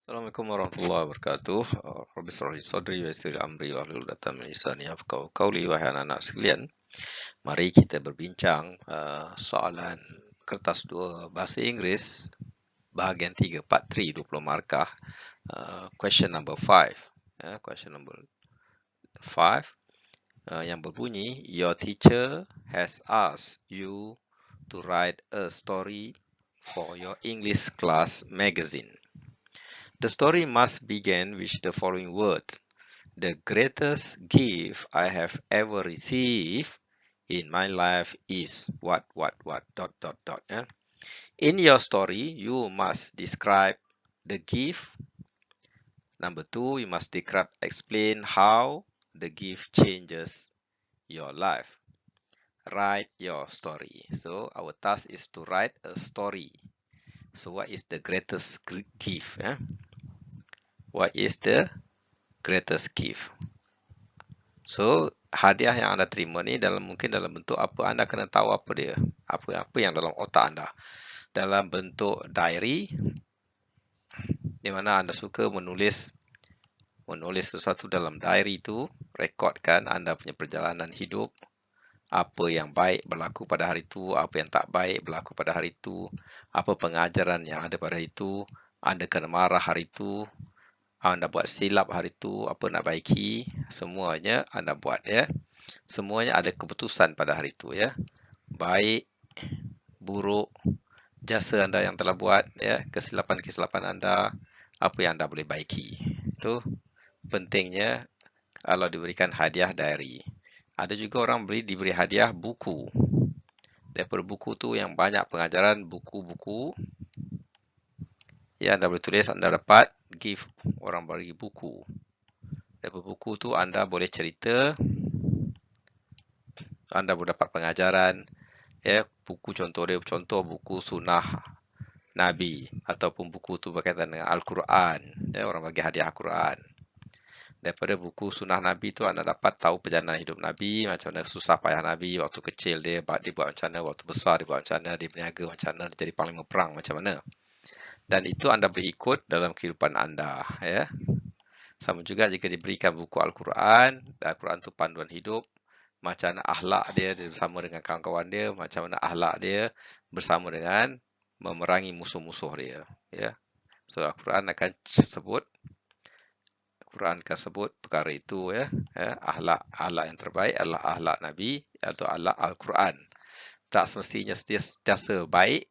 Assalamualaikum warahmatullahi wabarakatuh. Rabbi shrah li sadri wa yassir li amri wahlul 'uqdatam min lisani yafqahu qawli. Wahai anak-anak sekalian, mari kita berbincang soalan kertas 2 bahasa Inggeris bahagian 3 part 3 20 markah. Question number 5. Question number 5 yang berbunyi, your teacher has asked you to write a story for your English class magazine. The story must begin with the following words. The greatest gift I have ever received in my life is what, dot. In your story, you must describe the gift. Number 2, you must explain how the gift changes your life. Write your story. So our task is to write a story. So what is the greatest gift? What is the greatest gift? So, hadiah yang anda terima ni mungkin dalam bentuk apa, anda kena tahu apa dia. Apa yang dalam otak anda. Dalam bentuk diary, di mana anda suka menulis sesuatu dalam diary itu, rekodkan anda punya perjalanan hidup, apa yang baik berlaku pada hari itu, apa yang tak baik berlaku pada hari itu, apa pengajaran yang ada pada hari itu, anda kena marah hari itu, anda buat silap hari itu, apa nak baiki, semuanya anda buat ya. Semuanya ada keputusan pada hari itu ya. Baik, buruk, jasa anda yang telah buat ya, kesilapan anda, apa yang anda boleh baiki. Itu pentingnya kalau diberikan hadiah diary. Ada juga orang diberi hadiah buku. Daripada buku tu yang banyak pengajaran, buku-buku. Ya, anda boleh tulis, anda dapat gift, orang bagi buku. Daripada buku tu anda boleh cerita, anda boleh dapat pengajaran. Ya, buku contoh buku sunnah Nabi ataupun buku tu berkaitan dengan Al-Quran. Ya, orang bagi hadiah Al-Quran. Daripada buku sunnah Nabi tu anda dapat tahu perjalanan hidup Nabi, macam mana susah payah Nabi waktu kecil dia buat macam mana, waktu besar dia buat macam mana, dia berniaga macam mana, dia jadi panglima perang macam mana. Dan itu anda boleh ikut dalam kehidupan anda, ya. Sama juga jika diberikan buku Al-Quran, Al-Quran tu panduan hidup, macam mana akhlak dia bersama dengan kawan-kawan dia, macam mana akhlak dia bersama dengan memerangi musuh-musuh dia. Ya. So Al-Quran akan sebut perkara itu ya. Akhlak yang terbaik adalah akhlak Nabi atau akhlak Al-Quran. Tak semestinya sentiasa baik,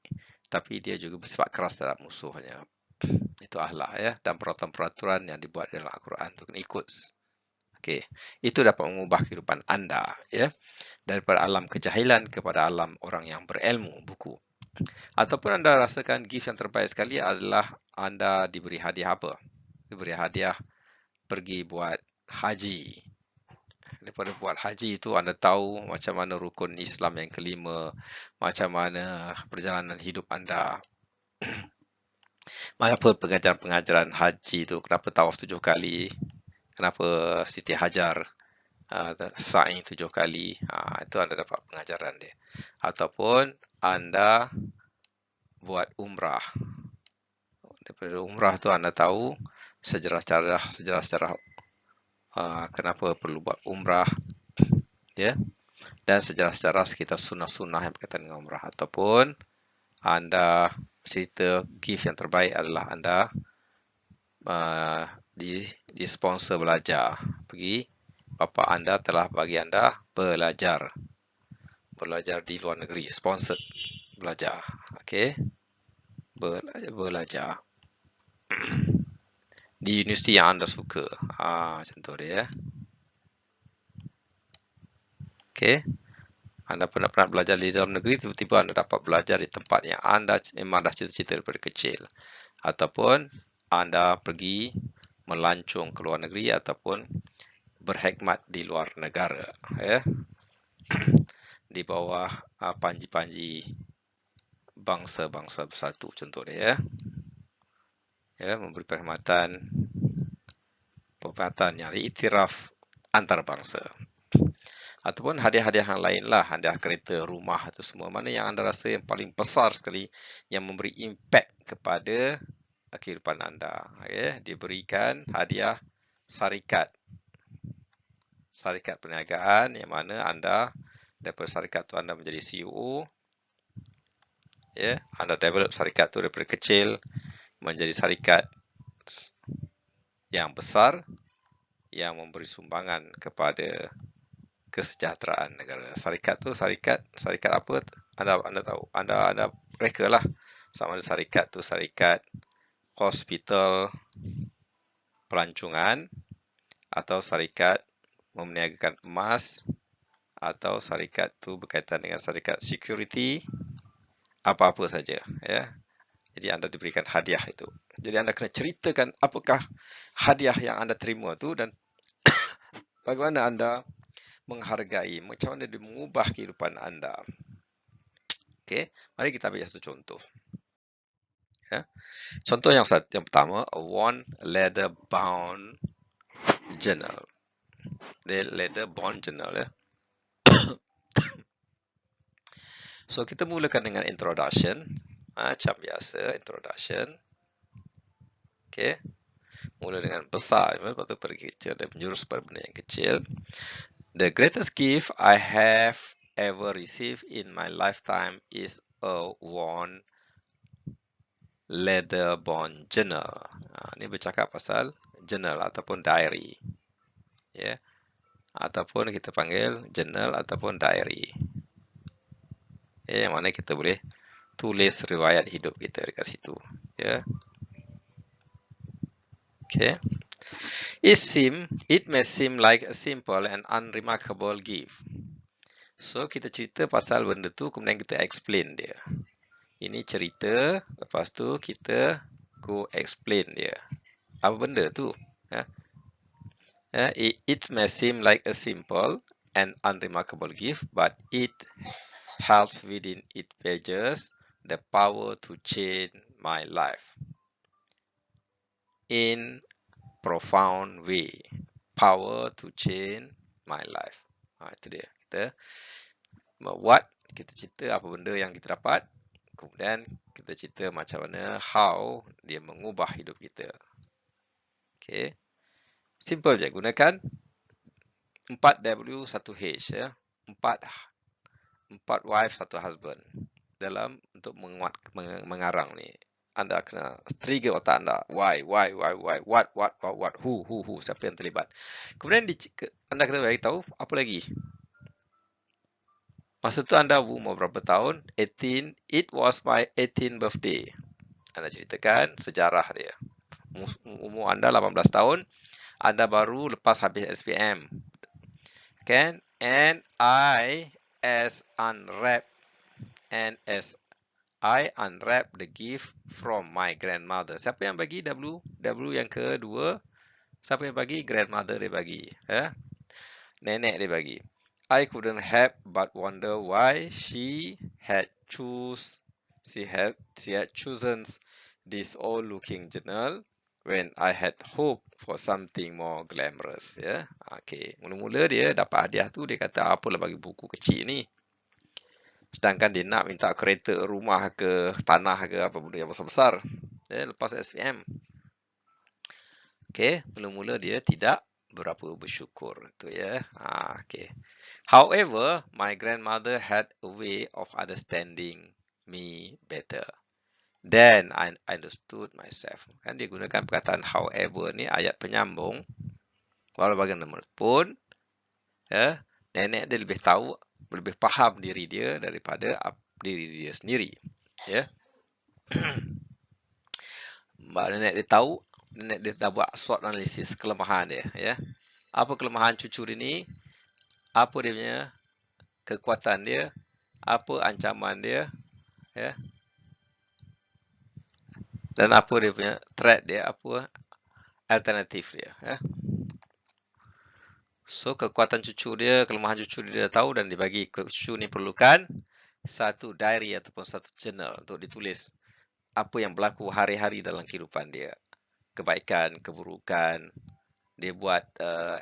tapi dia juga bersifat keras terhadap musuhnya. Itu akhlak ya, dan peraturan-peraturan yang dibuat dalam Al-Quran itu kena ikut. Okey, itu dapat mengubah kehidupan anda ya, daripada alam kejahilan kepada alam orang yang berilmu, buku. Ataupun anda rasakan gift yang terbaik sekali adalah anda diberi hadiah apa? Diberi hadiah pergi buat haji. Daripada buat haji itu anda tahu macam mana rukun Islam yang kelima, macam mana perjalanan hidup anda. Apa pengajaran haji itu, kenapa tawaf 7 kali, kenapa Siti Hajar sa'i 7 kali, itu anda dapat pengajaran dia. Ataupun anda buat umrah. Daripada umrah tu anda tahu sejarah kenapa perlu buat umrah, ya, dan sejarah-sejarah sekitar sunnah-sunnah yang berkaitan dengan umrah. Ataupun anda cerita gift yang terbaik adalah anda di sponsor belajar. Bapa anda telah bagi anda belajar di luar negeri, sponsor belajar. Okey, belajar di universiti yang anda suka. Contoh dia. Okey, anda pernah belajar di dalam negeri, tiba-tiba anda dapat belajar di tempat yang anda memang dah cita-cita daripada kecil. Ataupun anda pergi melancong ke luar negeri ataupun berkhidmat di luar negara, ya, di bawah panji-panji bangsa-bangsa bersatu, contoh dia, ya, memberi perkhidmatan yang diiktiraf antarabangsa. Ataupun hadiah-hadiah yang lain lah, hadiah kereta, rumah, itu semua. Mana yang anda rasa yang paling besar sekali, yang memberi impact kepada kehidupan anda. Diberikan hadiah syarikat perniagaan, yang mana anda daripada syarikat tu anda menjadi CEO. Anda develop syarikat tu daripada kecil menjadi syarikat yang besar yang memberi sumbangan kepada kesejahteraan negara. Syarikat tu syarikat apa? Anda tahu. Anda reka lah. Sama ada syarikat tu syarikat hospital pelancongan, atau syarikat memniagakan emas, atau syarikat tu berkaitan dengan syarikat security, apa-apa saja. Jadi anda diberikan hadiah itu. Jadi anda kena ceritakan apakah hadiah yang anda terima tu dan bagaimana anda menghargai, macam mana dia mengubah kehidupan anda. Okey, mari kita ambil satu contoh. Contoh yang pertama, a worn leather bound journal. Leather bound journal. So kita mulakan dengan introduction. Macam biasa, introduction. Okey. Mula dengan besar, lepas tu pergi kecil dan menjurus pada benda yang kecil. The greatest gift I have ever received in my lifetime is a worn leather bound journal. Ini bercakap pasal journal ataupun diary. Ataupun kita panggil journal ataupun diary. Yang mana kita boleh tulis riwayat hidup kita dekat situ. Okay. It may seem like a simple and unremarkable gift. So kita cerita pasal benda tu, kemudian kita explain dia. Ini cerita, lepas tu kita go explain dia. Apa benda tu? It may seem like a simple and unremarkable gift, but it helps within its pages the power to change my life in profound way. Power to change my life. Itu dia. Kita buat, kita cerita apa benda yang kita dapat, kemudian kita cerita macam mana how dia mengubah hidup kita. Okay. Simple je, gunakan 4W 1H, 4 wife 1 husband dalam untuk mengarang ni. Anda kena trigger otak anda. Why, what, who, siapa yang terlibat. Kemudian anda kena bagi tahu apa lagi. Masa tu anda umur berapa tahun? 18. It was my 18th birthday. Anda ceritakan sejarah dia. Umur anda 18 tahun. Anda baru lepas habis SPM. Kan? And as I unwrap the gift from my grandmother. Siapa yang bagi W? W yang kedua. Siapa yang bagi? Grandmother dia bagi. Nenek dia bagi. I couldn't help but wonder why she had chosen this old-looking journal when I had hoped for something more glamorous. Okay. Mula-mula dia dapat hadiah tu, dia kata apalah bagi buku kecil ni. Sedangkan dia nak minta kereta, rumah ke, tanah ke, apa benda yang besar-besar. Lepas SPM. Okay. Mula-mula dia tidak berapa bersyukur. Itu ya. Okay. However, my grandmother had a way of understanding me better. Then I understood myself. Kan dia gunakan perkataan however ni ayat penyambung. Walau bagaimanapun, nenek dia lebih tahu, lebih faham diri dia daripada diri dia sendiri. Mbak nenek dia tahu, nenek dia dah buat SWOT analisis kelemahan dia. Apa kelemahan cucu dia ni? Apa dia punya kekuatan dia? Apa ancaman dia? Dan apa dia punya threat dia? Apa alternatif dia? So, kekuatan cucu dia, kelemahan cucu dia tahu dan dibagi cucu ni perlukan satu diary ataupun satu journal untuk ditulis apa yang berlaku hari-hari dalam kehidupan dia. Kebaikan, keburukan. Dia buat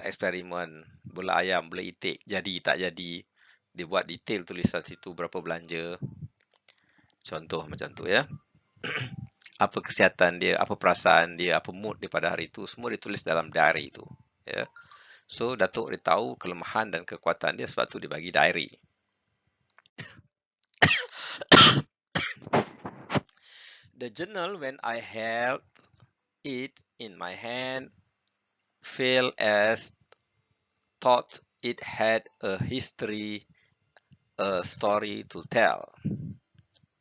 eksperimen bola ayam, bola itik, jadi tak jadi. Dia buat detail tulisan situ berapa belanja. Contoh macam tu ya. apa kesihatan dia, apa perasaan dia, apa mood dia pada hari itu, semua ditulis dalam diary itu. Ya. So, Datuk dia tahu kelemahan dan kekuatan dia, sebab tu dia bagi diary. The journal, when I held it in my hand, felt as thought it had a history, a story to tell.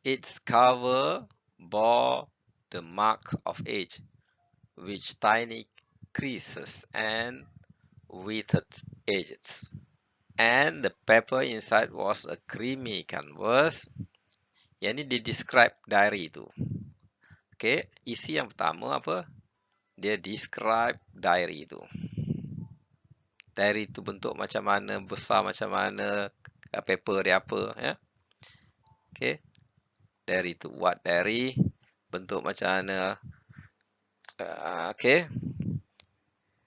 Its cover bore the mark of age, with tiny creases and withered edges. And the paper inside was a creamy canvas. Yang ni dia describe diary tu. Okay, isi yang pertama apa? Dia describe diary tu. Diary tu bentuk macam mana, besar macam mana, paper dia apa, ya. Okay, diary tu, what diary, bentuk macam mana. Okay.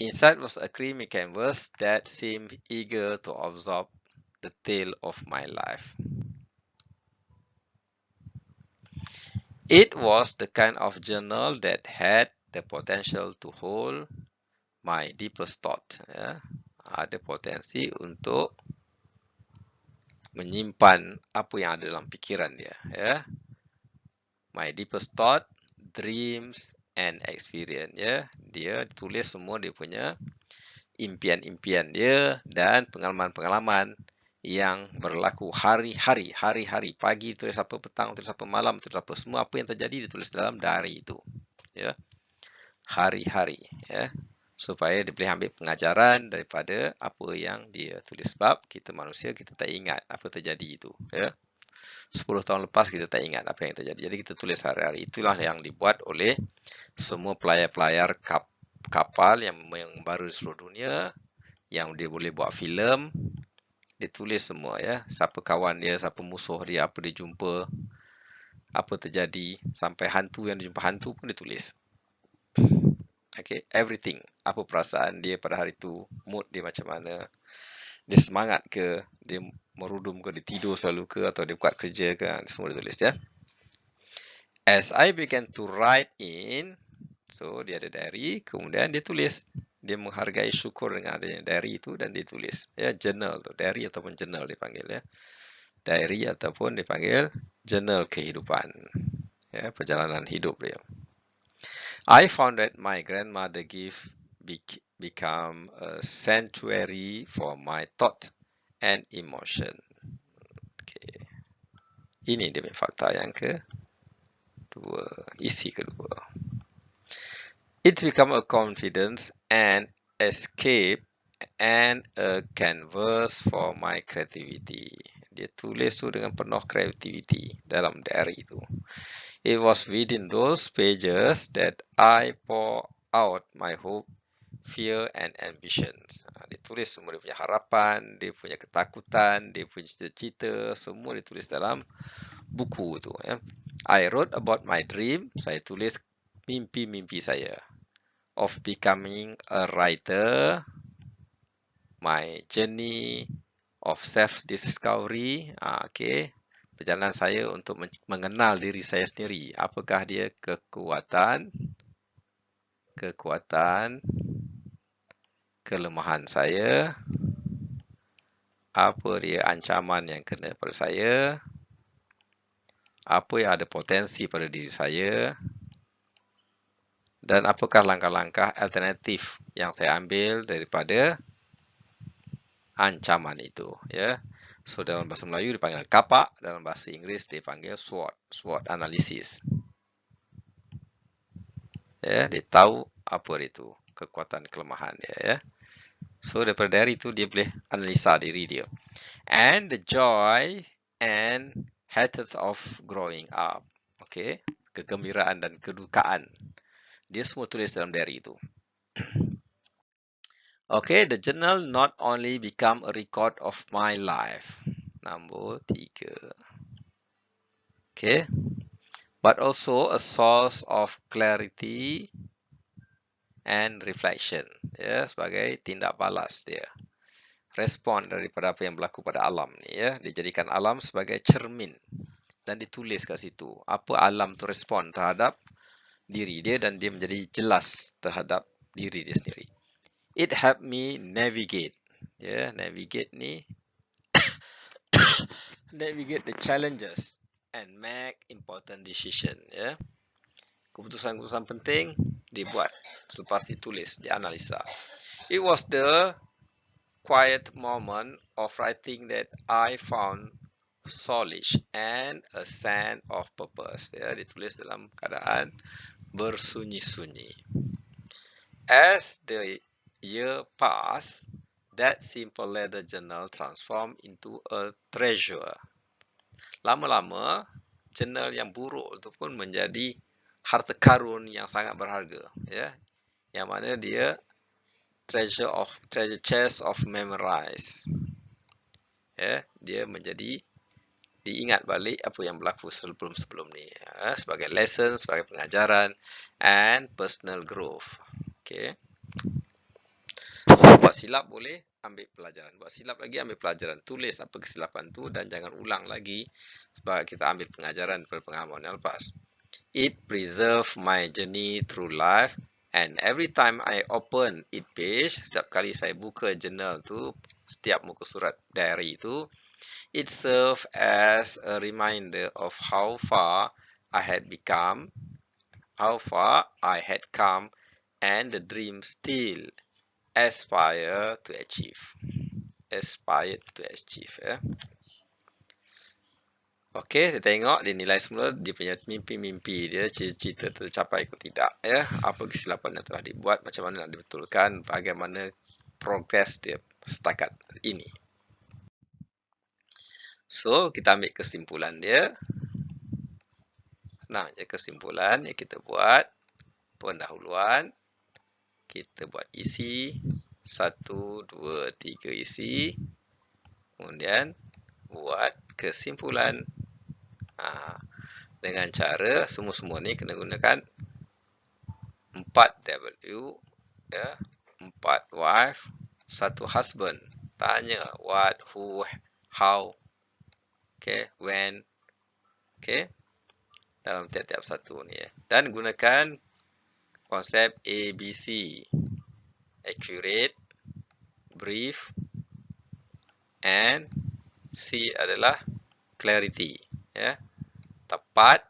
Inside was a creamy canvas that seemed eager to absorb the tale of my life. It was the kind of journal that had the potential to hold my deepest thought. Ya. Ada potensi untuk menyimpan apa yang ada dalam fikiran dia. Ya. My deepest thought, dreams, and experience. Ya. Dia tulis semua dia punya impian-impian dia dan pengalaman-pengalaman yang berlaku hari-hari, pagi tulis apa, petang tulis apa, malam tulis apa, semua apa yang terjadi ditulis dalam diary itu, ya, hari-hari, ya, supaya dia boleh ambil pengajaran daripada apa yang dia tulis. Sebab kita manusia, kita tak ingat apa terjadi itu, ya. 10 tahun lepas kita tak ingat apa yang terjadi, jadi kita tulis hari-hari. Itulah yang dibuat oleh semua pelayar-pelayar kapal yang baru di seluruh dunia, yang dia boleh buat filem. Dia tulis semua, ya, siapa kawan dia, siapa musuh dia, apa dia jumpa, apa terjadi, sampai hantu yang dia jumpa hantu pun dia tulis. Okay, everything, apa perasaan dia pada hari tu, mood dia macam mana, dia semangat ke, dia merudum ke, dia tidur selalu ke, atau dia buat kerja ke, semua dia tulis, ya. As I began to write in, so dia ada diary, kemudian dia tulis. Dia menghargai, syukur dengan adanya diary itu dan dia tulis. Ya, journal tu, diary ataupun journal dipanggil, ya. Diary ataupun dipanggil journal kehidupan. Ya, perjalanan hidup dia. I found that my grandmother gift become a sanctuary for my thought and emotion. Okay. Ini dia punya fakta yang kedua, isi kedua. It become a confidence and escape and a canvas for my creativity. Dia tulis tu dengan penuh kreativiti dalam diary itu. It was within those pages that I pour out my hope, fear and ambitions. Dia tulis semua dia punya harapan, dia punya ketakutan, dia punya cita-cita, semua ditulis dalam buku tu, ya. I wrote about my dream, saya tulis mimpi-mimpi saya. Of becoming a writer, my journey of self-discovery, okay, perjalanan saya untuk mengenal diri saya sendiri. Apakah dia kekuatan, kelemahan saya, apa dia ancaman yang kena pada saya, apa yang ada potensi pada diri saya, dan apakah langkah-langkah alternatif yang saya ambil daripada ancaman itu, ya. So dalam bahasa Melayu dipanggil kapak, dalam bahasa Inggeris dipanggil SWOT analysis. Ya, dia tahu apa itu kekuatan kelemahan dia, ya. So daripada dari itu dia boleh analisa diri dia. And the joy and hatred of growing up. Okay, kegembiraan dan kedukaan. Dia semua tulis dalam diary itu. Okay, the journal not only become a record of my life. Nombor 3. Okay, but also a source of clarity and reflection. Ya, sebagai tindak balas dia. Respon daripada apa yang berlaku pada alam ni, ya. Dijadikan alam sebagai cermin dan ditulis kat situ. Apa alam tu respon terhadap diri dia dan dia menjadi jelas terhadap diri dia sendiri. It helped me navigate. Ya, navigate ni navigate the challenges and make important decision. Ya, keputusan-keputusan penting dibuat selepas ditulis, dianalisa. It was the quiet moment of writing that I found solace and a sense of purpose. Ya, ditulis dalam keadaan bersunyi-sunyi. As the year passed, that simple leather journal transformed into a treasure. Lama-lama, jurnal yang buruk itu pun menjadi harta karun yang sangat berharga, ya. Yang mana dia treasure chest of memorize. Ya, dia menjadi diingat balik apa yang berlaku sebelum ni, ya, sebagai lesson, sebagai pengajaran and personal growth. Okay. So, buat silap boleh ambil pelajaran. Buat silap lagi ambil pelajaran. Tulis apa kesilapan tu dan jangan ulang lagi sebab kita ambil pengajaran daripada pengalaman yang lepas. It preserve my journey through life and every time I open it page, setiap kali saya buka journal tu, setiap muka surat diary tu, it serve as a reminder of how far I had become, how far I had come and the dream still aspire to achieve. Aspire to achieve. Ya. Okey, kita tengok dia nilai semula dia punya mimpi-mimpi dia, cita-cita tercapai ke tidak. Ya. Apa kesilapan yang telah dibuat, macam mana nak dibetulkan, bagaimana progres dia setakat ini. So, kita ambil kesimpulan dia. Senang je kesimpulan yang kita buat. Pendahuluan. Kita buat isi. 1, 2, 3 isi. Kemudian buat kesimpulan. Dengan cara semua-semua ni kena gunakan 4W. Ya, 4 wife, 1 husband. Tanya what, who, how, okay, when, okay, dalam tiap-tiap satu ni. Dan gunakan konsep ABC. Accurate, brief, and C adalah clarity. Ya. Tepat,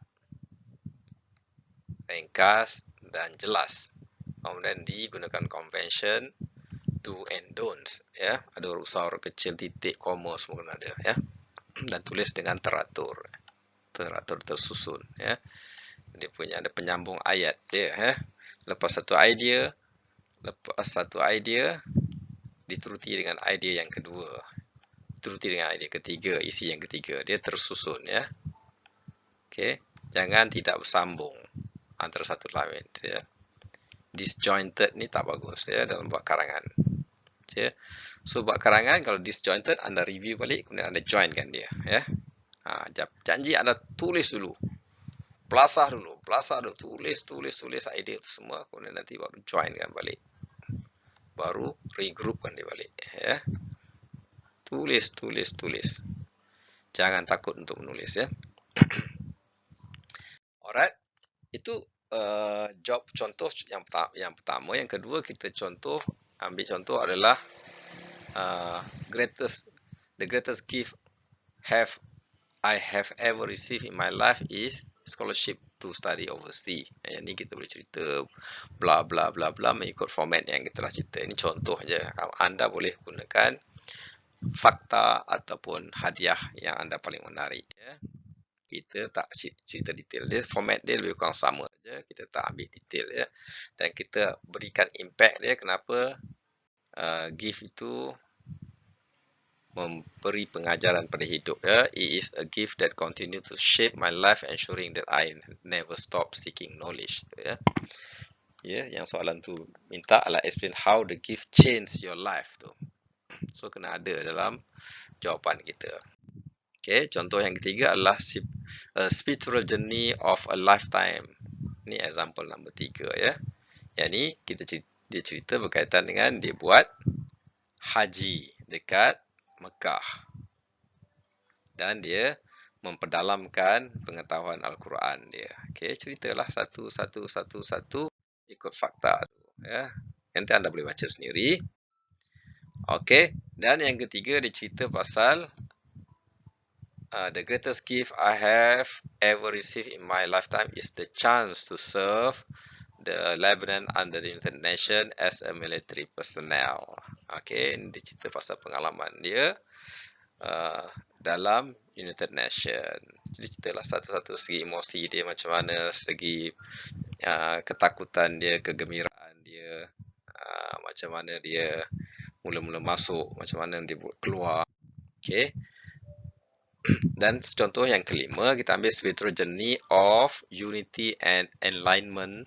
ringkas, dan jelas. Kemudian D gunakan convention, do and don'ts. Ya. Ada huruf besar, huruf kecil, titik, koma, semua kena ada. Ya. Dan tulis dengan teratur. Teratur tersusun. Ya. Dia punya ada penyambung ayat dia. Ya. Lepas satu idea, diteruti dengan idea yang kedua, diteruti dengan idea ketiga, isi yang ketiga. Dia tersusun, ya. Okey, jangan tidak bersambung antara satu lain, ya. Disjointed ni tak bagus, ya, dalam buat karangan. Ya. So buat karangan kalau disjointed, anda review balik, kemudian anda joinkan dia, ya. Janji anda tulis dulu. Pelasah dulu, tulis idea itu semua, kemudian nanti baru joinkan balik. Baru regroupkan dia balik, ya. Tulis. Jangan takut untuk menulis, ya. Alright. Itu job contoh yang pertama. Yang kedua, kita ambil contoh adalah the greatest gift I have ever received in my life is scholarship to study overseas. Yang ni kita boleh cerita bla bla bla bla mengikut format yang kita telah cerita. Ini contoh je. Anda boleh gunakan fakta ataupun hadiah yang anda paling menarik. Ya. Kita tak cerita detail dia, format dia lebih kurang sama saja. Kita tak ambil detail, ya. Dan kita berikan impact dia. Kenapa gift itu memberi pengajaran pada hidup, ya. It is a gift that continue to shape my life, ensuring that I never stop seeking knowledge. Ya. Ya, yang soalan tu minta adalah explain how the gift change your life tu. So kena ada dalam jawapan kita. Okay, contoh yang ketiga adalah spiritual journey of a lifetime. Ni example nombor 3, ya. Yang ni dia cerita berkaitan dengan dia buat haji dekat Mekah. Dan dia memperdalamkan pengetahuan Al-Quran dia. Okey, ceritalah satu ikut fakta tu, ya. Nanti anda boleh baca sendiri. Okey, dan yang ketiga dia cerita pasal the greatest gift I have ever received in my lifetime is the chance to serve the Lebanon under the United Nations as a military personnel. Okey, dia cerita pasal pengalaman dia dalam United Nations. Jadi ceritalah satu-satu segi emosi dia macam mana, segi ketakutan dia, kegembiraan dia, macam mana dia mula-mula masuk, macam mana dia keluar. Okey. Dan contoh yang kelima, kita ambil spiritual journey of unity and enlightenment,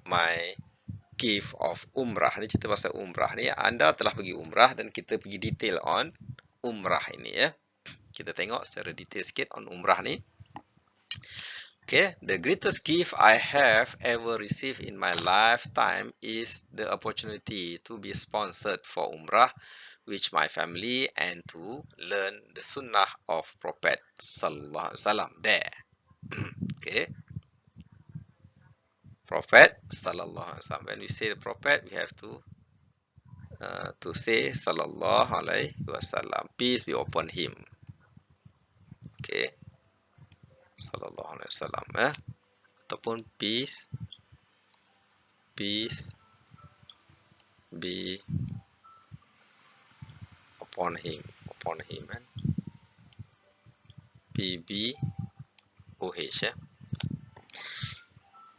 my gift of umrah. Ni cerita pasal umrah ni. Anda telah pergi umrah dan kita pergi detail on umrah ini, ya. Kita tengok secara detail sikit on umrah ni. Okay, the greatest gift I have ever received in my lifetime is the opportunity to be sponsored for umrah with my family and to learn the sunnah of Prophet Sallallahu Alaihi Wasallam there. Okay, Prophet Sallallahu Alaihi Wasallam. When we say the Prophet, we have to say Sallallahu Alaihi Wasallam. Peace be upon him. Okay, Sallallahu Alaihi Wasallam. Ataupun peace be upon him, kan? PBOH, ya.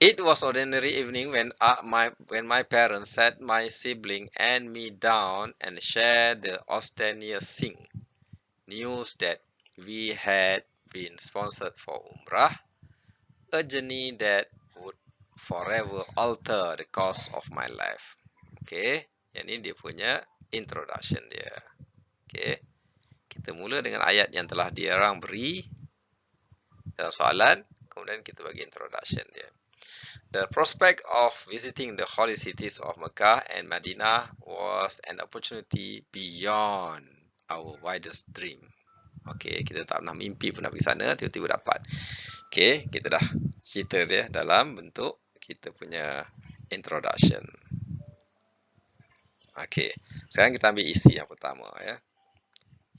It was ordinary evening when my parents sat my sibling and me down and shared the austerious news that we had been sponsored for Umrah, a journey that would forever alter the course of my life. Okay, yang ini dia punya introduction dia. Okay, kita mula dengan ayat yang telah diorang beri dalam soalan, kemudian kita bagi introduction dia. The prospect of visiting the holy cities of Mecca and Madinah was an opportunity beyond our widest dream. Okay, kita tak pernah mimpi pun nak pergi sana, tiba-tiba dapat. Okay, kita dah cerita dia dalam bentuk kita punya introduction. Okay, sekarang kita ambil isi yang pertama, ya.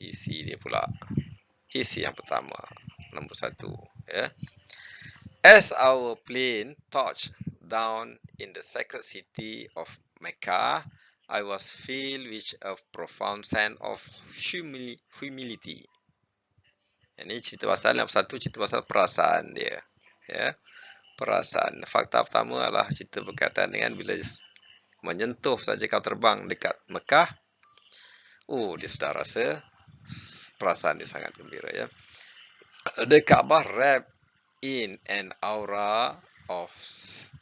Isi dia pula. Isi yang pertama, nombor 1, ya. As our plane touched down in the sacred city of Mecca, I was filled with a profound sense of humility. Ini cerita pasal yang satu, cerita pasal perasaan dia, ya. Perasaan. Fakta pertama adalah cerita berkaitan dengan bila menyentuh saja kau terbang dekat Mekah, dia sudah rasa perasaan dia sangat gembira, ya. The Kaabah wrapped in an aura of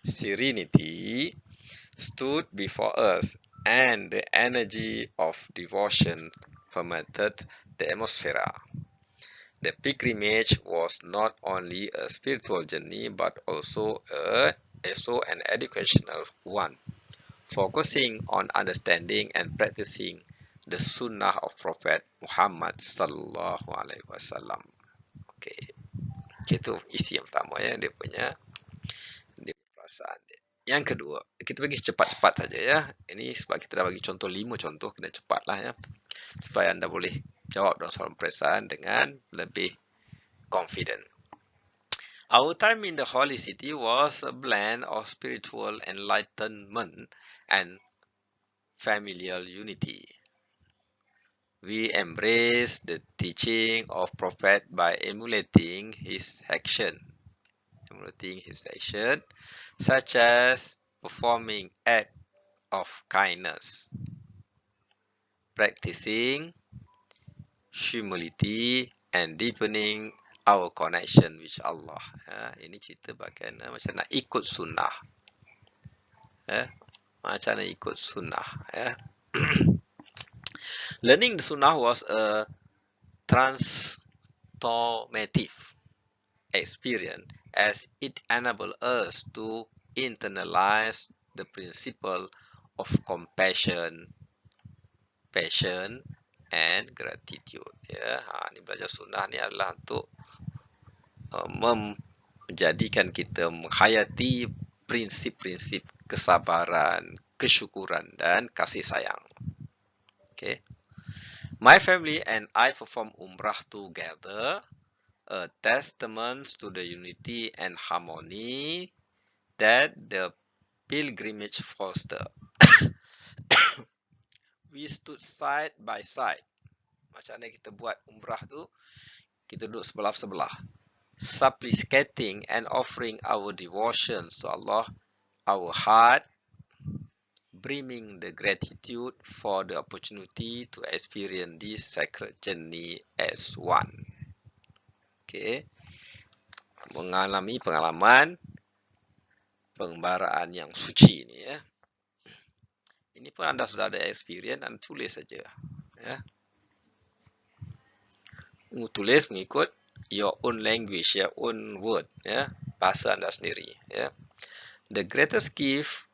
serenity stood before us, and the energy of devotion permeated the atmosphere. The pilgrimage was not only a spiritual journey but also an educational one, focusing on understanding and practicing the sunnah of Prophet Muhammad sallallahu alaihi wasallam. Okay. Itu isi yang pertama, ya, dia punya perasaan dia. Yang kedua, kita bagi cepat-cepat saja, ya. Ini sebab kita dah bagi contoh 5 contoh, kena cepatlah, ya, supaya anda boleh jawab dalam soalan peperiksaan dengan lebih confident. Our time in the holy city was a blend of spiritual enlightenment and familial unity. We embrace the teaching of Prophet by emulating his action, such as performing acts of kindness, practicing humility, and deepening our connection with Allah. Ini cerita bagaimana macam nak ikut sunnah. Macam nak ikut sunnah. Learning the sunnah was a transformative experience as it enabled us to internalize the principle of compassion, passion, and gratitude. Ya, ni belajar sunnah ni adalah untuk menjadikan kita menghayati prinsip-prinsip kesabaran, kesyukuran dan kasih sayang. Okay. My family and I perform umrah together, a testament to the unity and harmony that the pilgrimage foster. We stood side by side. Macam mana kita buat umrah tu, kita duduk sebelah-sebelah, supplicating and offering our devotions to Allah, our heart brimming the gratitude for the opportunity to experience this sacred journey as one. Okay. Mengalami pengalaman pengembaraan yang suci ni ya. Ini pun anda sudah ada experience, anda tulis saja. Ya. Tulis mengikut your own language, your own word, ya, bahasa anda sendiri. Ya. The greatest gift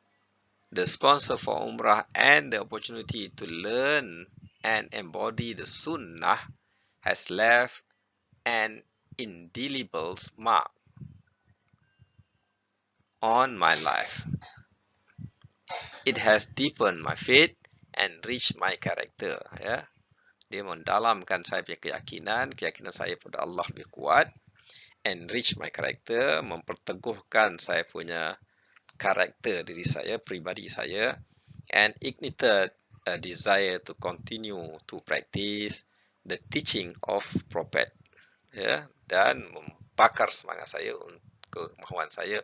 the sponsor for Umrah and the opportunity to learn and embody the Sunnah has left an indelible mark on my life. It has deepened my faith and enriched my character. Ya. Dia mendalamkan saya punya keyakinan saya pada Allah lebih kuat, enrich my character, memperteguhkan saya punya karakter diri saya, pribadi saya, and ignited a desire to continue to practice the teaching of Prophet. Ya, dan membakar semangat saya, kemahuan saya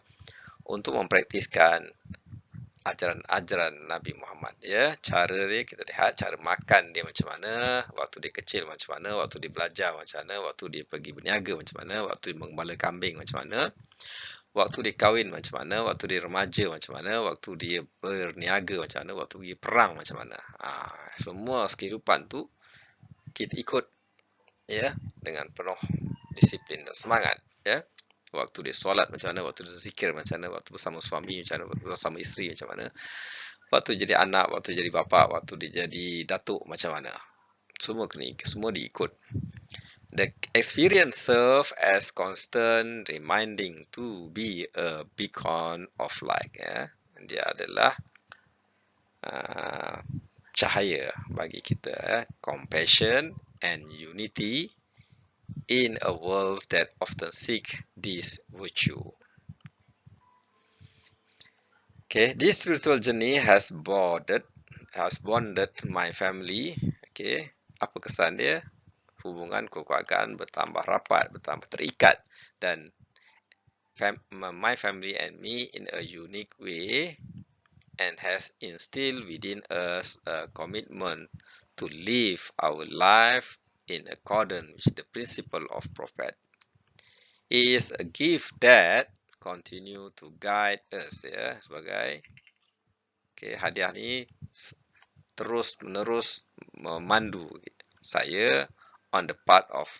untuk mempraktiskan ajaran-ajaran Nabi Muhammad. Ya, cara dia kita lihat, cara makan dia macam mana, waktu dia kecil macam mana, waktu dia belajar macam mana, waktu dia pergi berniaga macam mana, waktu dia mengembala kambing macam mana, waktu dia kahwin macam mana, waktu dia remaja macam mana, waktu dia berniaga macam mana, waktu dia perang macam mana. Semua kehidupan tu kita ikut ya dengan penuh disiplin dan semangat ya. Waktu dia solat macam mana, waktu dia zikir macam mana, waktu bersama suami macam mana, waktu bersama isteri macam mana, waktu jadi anak, waktu jadi bapa, waktu dia jadi datuk macam mana. Semua diikut. The experience serve as constant reminding to be a beacon of light. Ya. Dia adalah cahaya bagi kita. Compassion and unity in a world that often seek this virtue. Okay, this spiritual journey has bonded my family. Okay, apa kesan dia? Hubungan kekeluargaan bertambah rapat, bertambah terikat, dan my family and me in a unique way, and has instilled within us a commitment to live our life in accordance with the principle of Prophet. It is a gift that continue to guide us ya, sebagai hadiah ni terus menerus memandu saya on the path of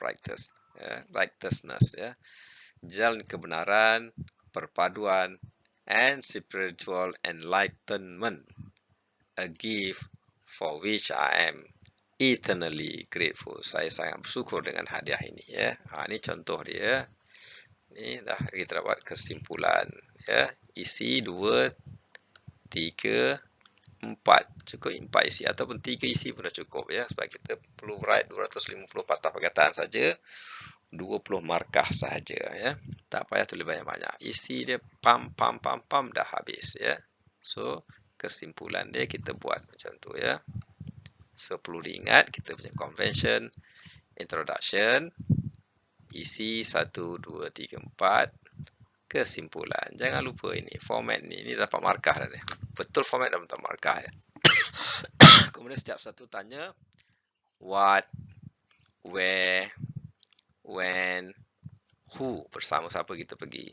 righteousness ya, jalan kebenaran, perpaduan, and spiritual enlightenment, a gift for which I am eternally grateful. Saya sangat bersyukur dengan hadiah ini ya. Ini contoh dia. Ini dah kita dapat kesimpulan ya. Isi 2, 3, 4. Cukup 4 isi ataupun 3 isi pun dah cukup ya. Sebab kita perlu write 250 patah perkataan saja, 20 markah saja ya. Tak payah tulis banyak-banyak. Isi dia pam dah habis ya. So kesimpulan dia kita buat macam tu ya. So perlu diingat kita punya convention, introduction, isi 1, 2, 3, 4, kesimpulan. Jangan lupa ini, format ni dapat markah dah ni. Betul format dah dapat markah ya. Kemudian setiap satu tanya what, where, when, who, bersama siapa kita pergi.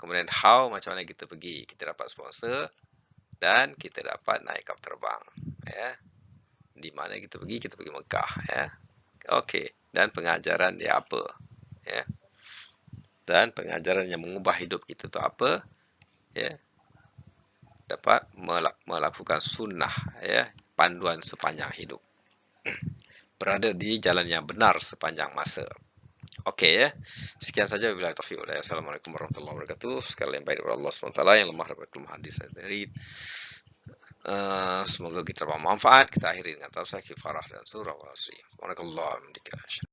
Kemudian how, macam mana kita pergi. Kita dapat sponsor dan kita dapat naik kapal terbang ya. Di mana kita pergi Mekah ya. Okey, dan pengajaran dia apa ya. Dan pengajaran yang mengubah hidup kita tu apa ya. Dapat melakukan sunnah ya, panduan sepanjang hidup. berada di jalan yang benar sepanjang masa. Oke ya, sekian saja. Wabillahi taufiq wal hidayah. Assalamualaikum warahmatullahi wabarakatuh. Sekali yang baik dari Allah SWT, yang lemah daripada kelemahan diri saya sendiri. Semoga kita bermanfaat. Kita akhiri dengan tausiah kifarah dan surah Al-Asri. Subhanakallahumma wa bihamdika.